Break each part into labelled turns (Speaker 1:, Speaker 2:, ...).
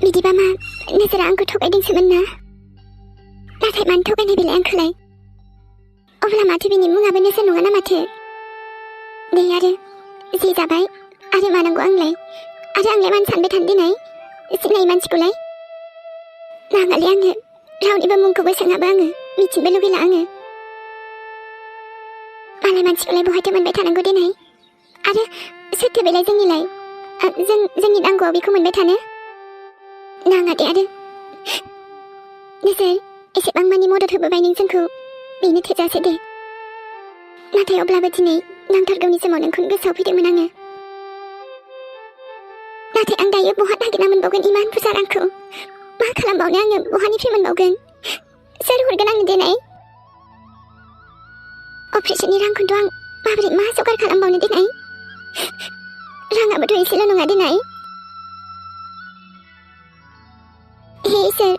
Speaker 1: बिदिबा मा नोजोरा आंखौ थगायदोंसोमोन ना? नाथाय मानो थगायनाय बेलाय आंखौलाय? अब्ला माथो बिनि मुङाबो नोजोर नङा ना माथो? दे आरो जे जाबाय आरो मा नांगौ आंलाय? आरो आंलाय मानो सानबाय थानो देनाय सिनायै मानसिखौलाय? नाङालै आङो रावनिबो मुंखौबो सोङाबो आङो मिथिनोबो लुगैला आङो। मालाय मानसिखौलाय बहायथो मोनबाय थानांगौ देनाय? आरो सोरथो बेलाय जोंनिलाय? जोंनि नांगौआव बेखौ मोनबाय थानो? नाङा दे आरो नोजोर एसेबां मानि मदद होबोबाय नों जोंखौ, बेनो थोजासे दे। नाथाय अब्लाबो दिनै नांथारगौनि समाव नोंखौनो गोसोआव फैदोंमोन आङो। नाथाय आं दायो बहा नागिरना मोनबावगोन इमान बुरजा रांखौ? मा खालामबावनो आङो? बहानिफ्राय मोनबावगोन? सोर हरगोन आंनो देनाय? अपारेशननि रांखौथ' आं माबोरै मा जगार खालामबावनो देनाय? राङाबोथ' एसेल' नङा देनाय। हे इसोर,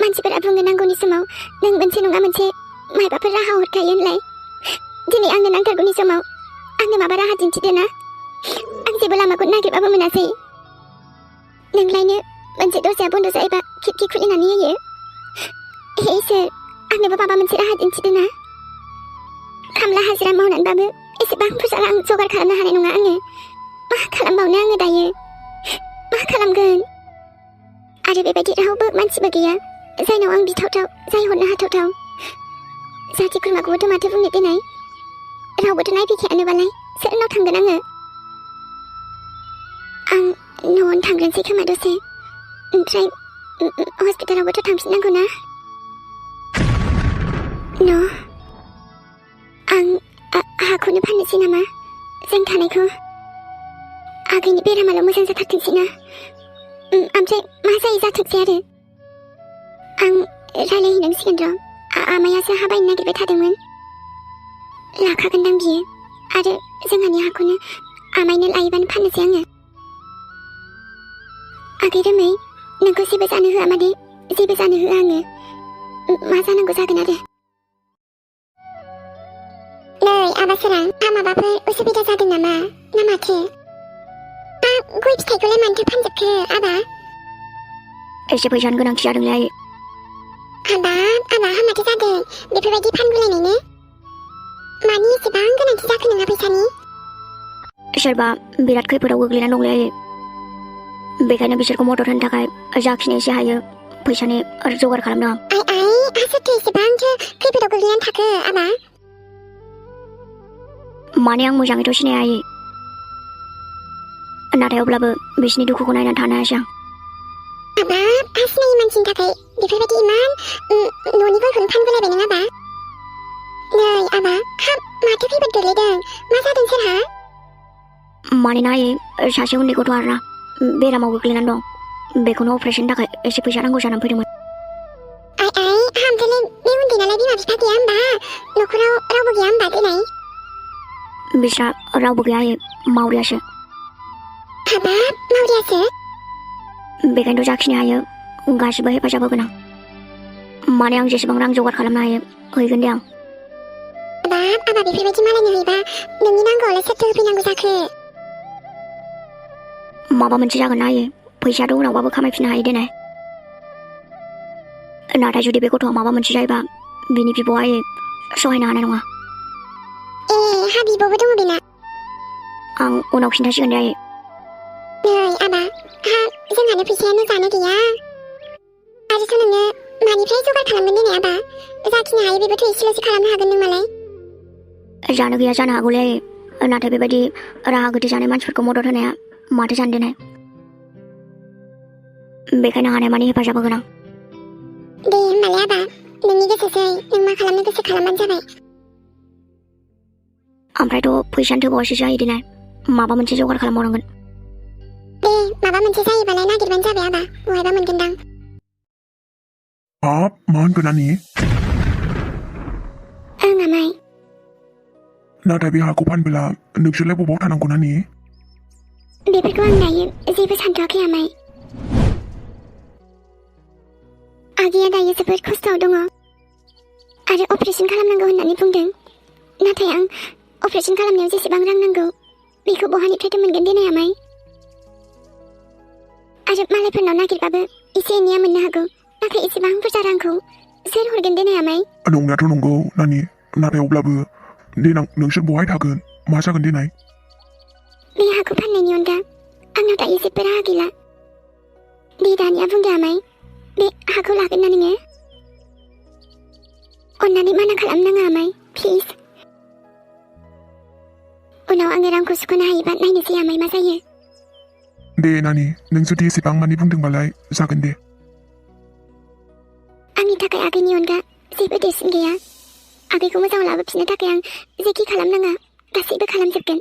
Speaker 1: मानसिफोरा बुङो नांगौनि समाव नों मोनसे नङा मोनसे मायबाफोर राहा हरखायो होनलाय। दिनै आंनो नांथारगौनि समाव आंनो माबा राहा दिन्थिदो ना? आं जेबो लामाखौ नागिरबाबो मोनासै। नोंलायनो मोनसे दरजाया बन्द' जायोबा खिरखि खुलिनानै होयो। हे इसोर, आंनोबो माबा मोनसे राहा दिन्थिदो ना? खामला हाजिरा मावनानैबाबो एसेबां बुरजा रां जगार खालामनो हानाय नङा आङो। मा खालामबावनो आङो दायो? मा खालामगोन? आरो बेबायदि रावबो मानसिबो गैया जायनाव आं बिथावथाव, जाय हरनो हाथावथाव। जाथि खुरमाखौबोथ' माथो बुंनो देनाय? रावबोथ' नायफैखायानोबालाय सोरनाव थांगोन आङो? आं न'आवनो थांग्रोनोसै खोमा दसे, ओमफ्राय हस्पिटालावबोथ' थांफिननांगौ ना? आं हाखौनो फाननोसै नामा जों थानायखौ? आगैनि बेरामाल' मोजां जाथारथोंसै ना? ओमफ्राय मा जायो जाथोंसै आरो। आं रायलायहैनांसिगोन र'। आमायासो हा बायनो नागिरबाय थादोंमोन। लाखागोनदां बियो। आरो जोंहानि हाखौनो आमायनो लायोबानो फाननोसै आङो। आगै रोमै, नोंखौ जेबो जानो होआ मादे, जेबो जानो होआ आङो। मा जानांगौ जागोन आरो। नै आबा सोरां, माबाफोर उसुबिदा जादों नामा ना माथो? गय फिथाइखौलाय मानोथो फानजोबखो आबा?
Speaker 2: एसे फैसानि गोनांथि जादोंलै आयै।
Speaker 1: आबा हामाथो जादों बेफोरबायदि फानगुलायनायनो? मानि एसेबां गोनांथि जाखो नोंहा फैसानि?
Speaker 2: सोरबा बिराद खैफोदाव गोग्लैना दंलै आयै। बेखायनो बिसोरखौ मदद होनो थाखाय जाखिनि एसे हायो फैसानि जगार खालामदों आं।
Speaker 1: सोरथो एसेबांथो खैफोदाव गोग्लैनानै थाखो आबा?
Speaker 2: माने आं मोजाङैथ' सिनाया आयै, नाथाय अब्लाबो बिसिनि दुखुखौ नायनानै थानो हायासै आं।
Speaker 1: सिनायै मानसिनि थाखाय बेफोरबायदि इमान न'नि गयखौनो फानगुलायबाय नों आबा? नै आबा, माथो खैफोद गोग्लैदों? मा जादों सोरहा?
Speaker 2: मानोना आयै सासे उन्दै गथ' आरोना बेरामाव गोग्लैनानै दं। बेखौनो अपारेशननि थाखाय एसे फैसा नांगौ जानानै फैदोंमोन।
Speaker 1: ओमफ्रायलाय बे उन्दैनालाय बिमा बिफा गैया होमबा? न'खराव रावबो गैया होमबा देनाय?
Speaker 2: बिस्रा रावबो गैया आयै, मावरियासो।
Speaker 1: मावरियासो?
Speaker 2: बेखायनोथ' जाखिनि हायो गासिबो हेफाजाब होगोन आं। माने आं जेसेबां रां जगार खालामनो हायो हैगोन दे आं।
Speaker 1: आबा बेफोरबायदि मालायनो हैबा नोंनि नांगौआवलाय सोरथो होफैनांगौ जाखो?
Speaker 2: माबा मोनसे जागोन ना आयै, फैसायाथ' उनावबाबो खामायफिननो हायो देनाय। नाथाय जुदि बे गथ'आ माबा मोनसे जायोबा बिनि बिब'आ आयै सहायनो हानाय नङा।
Speaker 1: हा बिब'बो दङ बेना?
Speaker 2: आं उनाव खिन्थासिगोन दे आयै।
Speaker 1: नै आबा, जोंहानो फैसायानो जानो गैया। आरोथ' नोङो मानिफ्राय जगार खालामगोन देनाय आबा? जाखिनि हायो बेबोथ' एसेल'सो खालामनो हागोन नों मालाय।
Speaker 2: जानो गैया जानो हागौलै आयै, नाथाय बेबायदि राहा गोथे जानाय मानसिफोरखौ मदद होनाया माथो जानो देनाय। बेखायनो हानायमानि हेफाजाब होगोन आं।
Speaker 1: दे होमबालाय आबा, नोंनि गोसोसै, नों मा खालामनो गोसो खालामबानो जाबाय।
Speaker 2: ओमफ्रायथ' फैसानि थोबावासो जायो देनाय, माबा मोनसे जगार खालामबावनांगोन।
Speaker 1: दे माबा मोनसे जायोबालाय नागिरबानो जाबाय आबा, बहायबा मोनगोनदां।
Speaker 3: मा होनगोन नानि?
Speaker 1: ओं आमाय।
Speaker 3: नाथाय बे हाखौ फानबोला नोंसोरलाय बबाव थानांगौ नानि?
Speaker 1: बेफोरखौ आं दायो जेबो सानथ'वाखै आमाय। आगैया दायो जोबोद खस्थ'आव दङ आरो अपारेशन खालामनांगौ होननानै बुंदों। नाथाय आं अपारेशन खालामनायाव जेसेबां रां नांगौ बेखौ बहानिफ्रायथ' मोनगोन देनाय आमाय? आरो मालायफोरनाव नागिरबाबो एसे एनैया मोननो हागौ नाथाय एसेबां बुरजा रांखौ सोर हरगोन देनाय आमाय
Speaker 3: नंनायाथ' नंगौ नानि नाथाय अब्लाबो देनां नोंसोर बहाय थागोन मा जागोन देनाय
Speaker 1: बे हाखौ फाननायनि अनगा आंनाव दायो जेबो राहा गैला दे दानिया बुंदो आमाय बे हाखौ लागोन ना नोङो अन्नानै माना खालामनाङा आमाय प्लिज उनाव आङो रांखौ सुख'नो हायोबा नायनोसै आमाय मा जायो
Speaker 3: दे नानि नों जुदि एसेबां मानि बुंदोंबालाय जागोन दे
Speaker 1: आंनि थाखाय आगैनि अनगा जेबो देरसिन गैया आगैखौ मोजां लाबोफिननो थाखाय आं जेखि खालामनाङा गासैबो खालामजोबगोन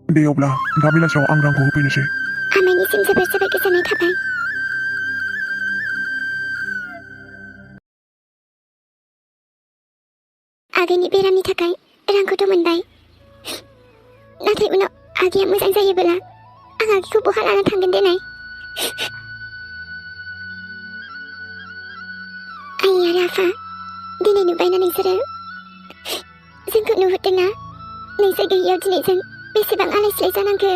Speaker 3: दे अब्ला दा बेलासियाव आं रांखौ होफैनोसै
Speaker 1: आमायनिसिम जोबोर जोबोर गोजोननाय थाबाय आगैनि बेरामनि थाखाय रांखौथ' मोनबाय नाथाय उनाव आगैया मोजां जायोबोला आं आगैखौ बहा लाना थांगोन देनाय आइ आरो आफा दिनै नुबायना नोंसोरो जोंखौ नुहुरदोंना नोंसोर गैयियाव दिनै जों बेसेबां आलाय सिलाय जानांगौ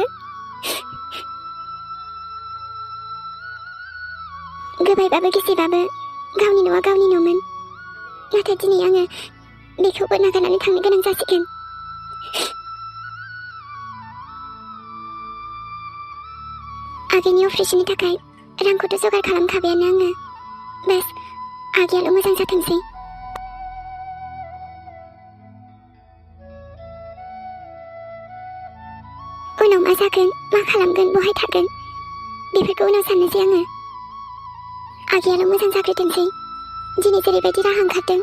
Speaker 1: गोबायबाबो गिसिबाबो गावनि न'आ गावनि न'मोन नाथाय दिनै आङो बेखौबो नागारनानै थांनो गोनां जासिगोन आगैनि अपारेशननि थाखाय रांखौथ' जगार खालामखाबायानो आङो बास आगैयाल' मोजां जाथोंसै उनाव मा जागोन मा खालामगोन बहाय थागोन बेफोरखौ उनाव साननोसै आङो आगैयाल' मोजां जाग्रोथोंसै दिनै जेरैबायदि राहा ओंखारदों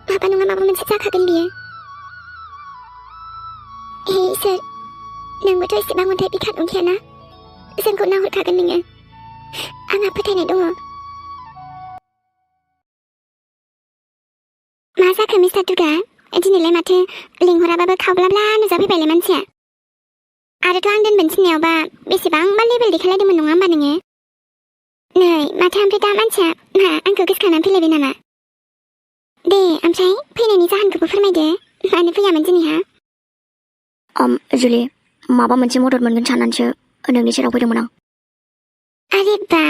Speaker 1: माबा नङा माबा मोनसे जाखागोन बियो हे इसोर नोंबोथ' एसेबां अन्थाइ बिखा नंखायाना जोंखौ नाहरखागोन नोङो आंहा फोथायनाय दङ मा जाखो मिस्टार दुगा दिनैलाय माथो लिंहराबाबो खावब्लाब्ला नुजाफैबायलाय मानसिया आरोथ' आं दोनबोन थिननायावबा बेसेबांबा लेबेल देखायलायदोंमोन नङा होमबा नोङो नै माथो ओमफ्राय दा मानसिया मा आंखौ गोसोखांनानै फैलायबाय नामा दे ओमफ्राय फैनायनि जाहोनखौबो फोरमायदो मानो फैयामोन दिनैहा
Speaker 2: जुलि माबा मोनसे मदद मोनगोन साननानैसो नोंनि सेराव फैदोंमोन आं
Speaker 1: आरे बा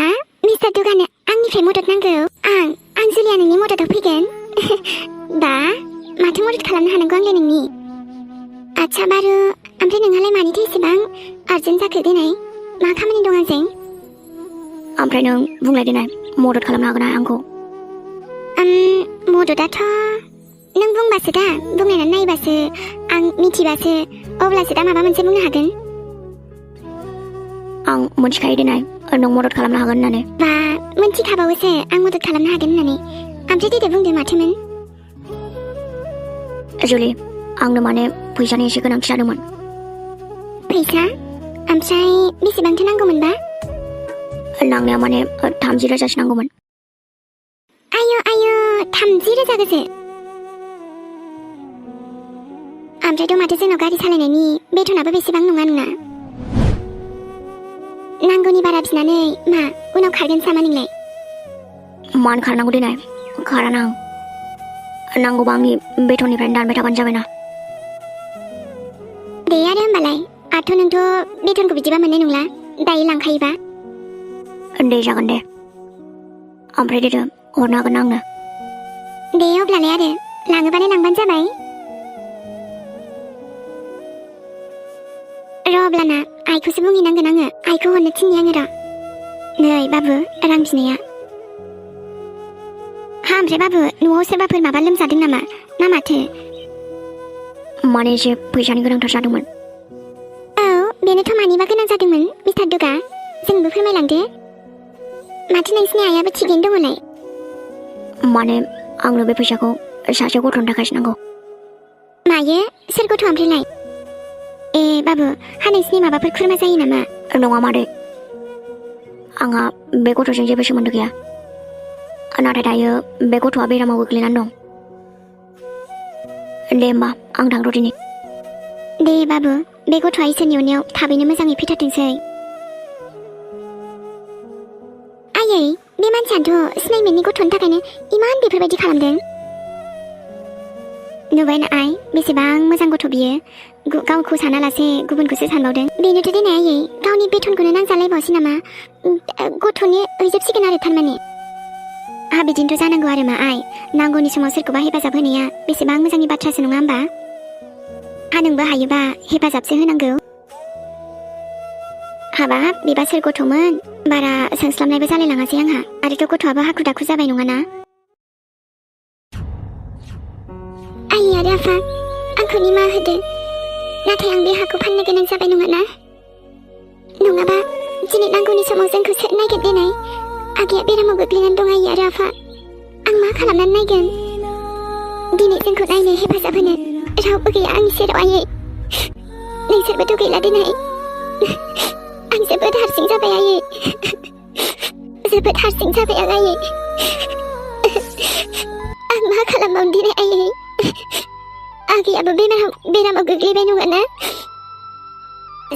Speaker 1: मिस्टार दुगानो आंनिफ्राय मदद नांगौ आं जुलिया नोंनि मददाव फैगोन बा माथो मदद खालामनो हानांगौ आंलाय नोंनि आच्छा बारु ओमफ्राय नोंहालाय मानिथो एसेबां आर्जेन्ट जाखो देनाय मा खामानि दं आंजों
Speaker 2: ओमफ्राय नों बुंलाय देनाय मदद खालामनो हागोन ना आंखौ
Speaker 1: मददाथ' नों बुंबासो दा बुंनायनानै नायबासो आं मिथिबासो अब्लासो दा माबा मोनसे बुंनो हागोन
Speaker 2: आं मोनथिखायो देनाय नों मदद खालामनो हागोन होननानै
Speaker 1: बा मोनथिखाबावोसो आं मदद खालामनो हागोन होननानै ओमफ्राय देदे बुंदो माथोमोन
Speaker 2: जुलि आंनो माने फैसानि एसे गोनांथि जादोंमोन
Speaker 1: फैसा ओमफ्राय बेसेबांथो नांगौमोनबा
Speaker 2: नांनाया माने 30,000 नांगौमोन
Speaker 1: आयु 30,000 गोसो ओमफ्रायथ' माथो जोंनाव गारि सालायनायनि बेथनाबो बेसेबां नङा नांगौनि बारा बिनानै मा उनाव खारगोन सामा नोंलाय
Speaker 2: मानो खारनांगौ देनाय खाराना आं नांगौबा आंनि बेथननिफ्रायनो दानबाय थाबानो जाबायना
Speaker 1: दे आरो होमबालाय आथ' नोंथ' बेथनखौ बिदिबा मोननाय नंला दायो लांखायोबा
Speaker 2: दे जागोन दे ओमफ्राय देदो हरनो हागोन आंनो
Speaker 1: दे अब्लालाय आरो लाङोबालाय लांबानो जाबाय र' अब्लाना आइखौसो बुंहैनांगोन आङो आइखौ हरनो थिननि आङो र' नै बाबु रां बिनाया हा ओमफ्राय बाबु न'आव सोरबाफोर माबा लोमजादों नामा ना माथो
Speaker 2: माने एसे फैसानि गोनांथार जादोंमोन
Speaker 1: औ बेनोथ' मानिबा गोनां जादोंमोन मिस्टार दुगा जोंबो फोरमायलांदो माथो नोंसिनि आइयाबो थिगैनो दङलाय
Speaker 2: माने आंनो बे फैसाखौ सासे गथ'नि थाखायसो नांगौ
Speaker 1: मायो सोर गथ' ओमफ्रायलाय ए बाबु हा नोंसिनि माबाफोर खुरमा जायो नामा
Speaker 2: नङा मादै आंहा बे गथ'जों जेबो सोमोन्दो गैया नाथाय दायो बे गथ'आ बेरामाव गोग्लैनानै दं दे होमबा आं थांथ'दिनि
Speaker 1: दे बाबु बे गथ'आ इसोरनि अननायाव थाबैनो मोजाङै फैथारथोंसै आयै बे मानसियानोथ' सिनायमेननि गथ'नि थाखायनो इमान बेफोरबायदि खालामदों नुबायना आइ बेसेबां मोजां गथ' बियो गावखौ सानालासे गुबुनखौसो सानबावदों बेनोथ' दिनै आयै गावनि बेथनखौनो नांजालायबावसै नामा गथ'नि हैजोबसिगोन आरो थारमाने आहा बिदिनोथ' जानांगौ आरो मा आइ नांगौनि समाव सोरखौबा हेफाजाब होनाया बेसेबां मोजांनि बाथ्रासो नङा होमबा नोंबो हायोबा हेफाजाबसो होनांगौ हाबाब बिबा सोर गथ'मोन बारा सोंस्लाबनायबो जालायलाङासै आंहा आरोथ' गथ'आबो हाखु दाखु जाबाय नङाना आइ आरो आफा आंखौ निमाहा होदो नाथाय आं बे हाखौ फाननो गोनां जाबाय नङाना नङाबा दिनै नांगौनि समाव जोंखौ सोर नायगोन देनाय आगैया बेरामाव गोग्लैनानै दं आइ आरो आफा आं मा खालामनानै नायगोन दिनै जोंखौ नायनो हेफाजाब होनो रावबो गैया आंनि सेराव आयै नोंसोरबोथ' गैला दिनै आं जोबोद हारसिं जाबाय आयै जोबोद हारसिं जाबाय आं आयै आं मा खालामबावनो दिनै आयै आगैयाबो बेरामाव गोग्लैबाय नङाना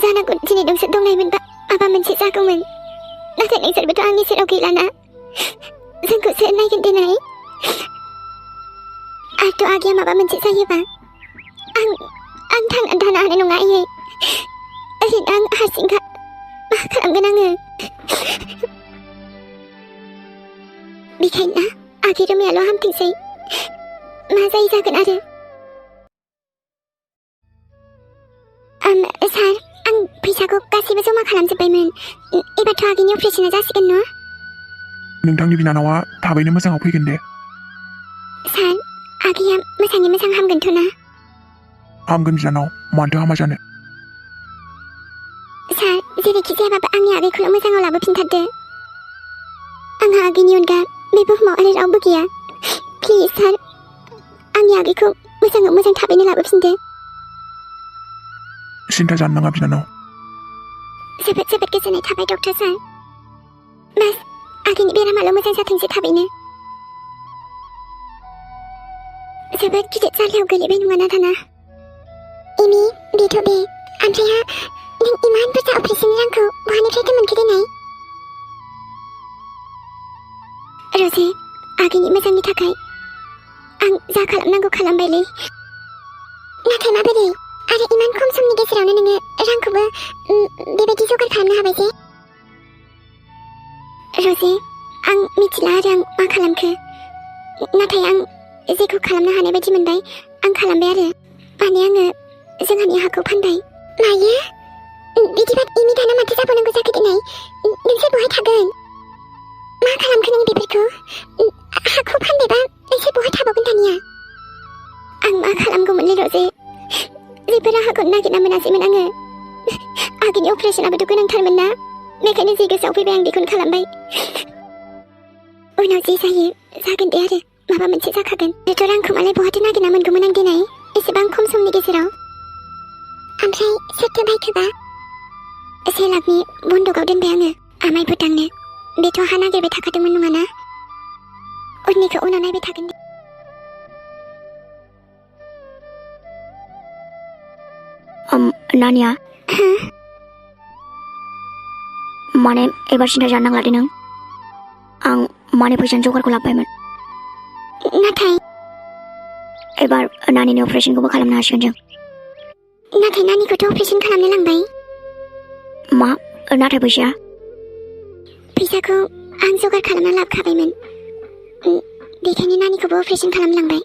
Speaker 1: जानांगौ दिनै नोंसोर दंनायमोनबा माबा मोनसे जागौमोन नाथाय नोंसोरबोथ' आंनि सेराव गैलाना जोंखौ सोर नायगोन दिनै आरोथ' आगैया माबा मोनसे जायोबा आं थांनानै थानो हानाय नङा आयै ओरैनो आं हारसिंखा मा खालामगोन आङो बेखायनो आगै रमायाल' हामथोंसै मा जायो जागोन आरो सार आं फैसाखौ गासैबो जमा खालामजोब्बायमोन एबारथ' आगैनि अपारेशना जासिगोन न'
Speaker 3: नोंथांनि बिनानावा थाबैनो मोजाङाव फैगोन दे
Speaker 1: सार आगैया मोजाङै मोजां हामगोनथ' ना
Speaker 3: हामगोन बिनानाव मानोथो हामा जानो
Speaker 1: सार जेरैखि जायाबाबो आंनि आगैखौल' मोजाङाव लाबोफिनथारदो आंहा आगैनि अनगा बे बुहुमाव आरो रावबो गैया प्लिज सार आंनि आगैखौ मोजाङै मोजां थाबैनो लाबोफिनदो
Speaker 3: सिन्था जानो नाङा बिनानाव
Speaker 1: जोबोद जोबोद गोजोननाय थाबाय डक्टर सार बास आगैनि बेरामाल' मोजां जाथोंसै थाबैनो जोबोद गिदिर जारलायाव गोलैबाय नङाना दाना एमि बेथ' बे ओमफ्रायहा नों इमान बुरजा अपारेशननि रांखौ बहानिफ्रायथो मोनखो दिनै रजे आगैनि मोजांनि थाखाय आं जा खालामनांगौ खालामबायलै नाथाय माबोरै आरो इमान खम समनि गेजेरावनो नोङो रांखौबो बेबायदि जगार खालामनो हाबाय जे रजे आं मिथिला आरो आं मा खालामखो नाथाय आं जेखौ खालामनो हानाय बायदि मोनबाय आं खालामबाय आरो माने आङो जोंहानि हाखौ फानबाय मायो बिदिबा एमि दाना माथो जाबावनांगौ जाखो दिनै नोंसोर बहाय थागोन मा खालामखो नों बेफोरखौ हाखौ फानबायबा नोंसोर बहाय थाबावगोन दानिया आं मा खालामगौमोनलै रजे जेबो राहाखौनो नागिरना मोनासैमोन आङो आगैनि अपारेशनाबोथ' गोनांथारमोन ना बेखायनो जे गोसोआव फैबाय आं बेखौनो खालामबाय उनाव जे जायो जागोन दे आरो माबा मोनसे जाखागोन बेथ' रांखौ मालाय बहाथो नागिरना मोनगौमोन आं दिनै एसेबां खम समनि गेजेराव ओमफ्राय सोरथो बायखोबा 1 लाखनि बन्दकआव दोनबाय आङो आमाय भुटाननो बेथ' हा नागिरबाय थाखादोंमोन नङाना उननिखौ उनाव नायबाय थागोन दे
Speaker 2: नानिया माने एबार सिन्था जानो नांला दे नों आं माने फैसानि जगारखौ लाबोबायमोन
Speaker 1: नाथाय
Speaker 2: एबार नानिनि अपारेशनखौबो खालामनो हासिगोन जों
Speaker 1: नाथाय नानिखौथ' अपारेशन खालामनो लांबाय
Speaker 2: मा नाथाय फैसाखौ
Speaker 1: आं जगार खालामना लाबोखाबायमोन बेखायनो नानिखौबो अपारेशन खालामलांबाय